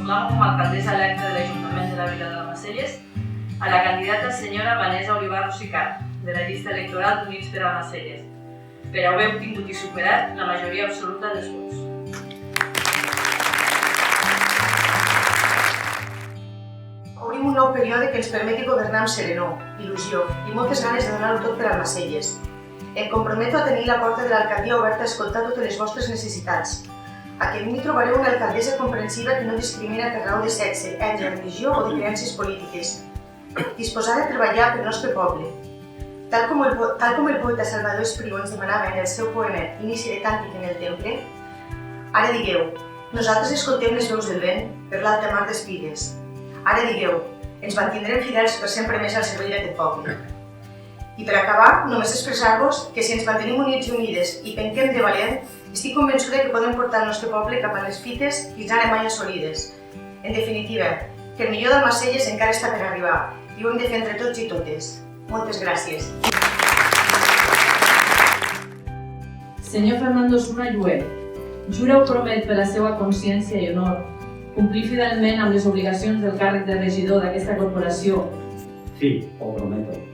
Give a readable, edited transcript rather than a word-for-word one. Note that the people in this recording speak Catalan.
proclamo com a alcaldessa electa de l'Ajuntament de la Vila de Almacelles a la candidata senyora Vanessa Olivar Rosicart, de la llista electoral d'Units per Almacelles, per haver obtingut i superat la majoria absoluta dels vots. Obrim un nou període que ens permeti governar amb serenor, il·lusió i moltes ganes de donar-ho tot per Almacelles. Em comprometo a tenir la porta de l'alcaldia oberta a escoltar totes les vostres necessitats, a que en mi trobareu una alcaldessa comprensiva que no discrimina per raó de sexe, ètnia, religió o de creences polítiques, disposada a treballar pel nostre poble. Tal com el poeta Salvador Espriu ens demanava en el seu poema Inici de càntic en el temple, ara digueu, nosaltres escoltem les veus del vent per l'alta mar d'Espigues. Ara digueu, ens mantindrem fidels per sempre més al servei d'aquest poble. I per acabar, només expressar-vos que si ens mantenim units i unides i penquem de valent, estic convençuda que podem portar el nostre poble cap a les fites fins ara mai assolides. En definitiva, que el millor d'Almacelles encara està per arribar i ho hem de fer entre tots i totes. Moltes gràcies. Senyor Fernando Osuna Lluer, jura o promet per la seva consciència i honor complir fidelment amb les obligacions del càrrec de regidor d'aquesta corporació? Sí, ho prometo.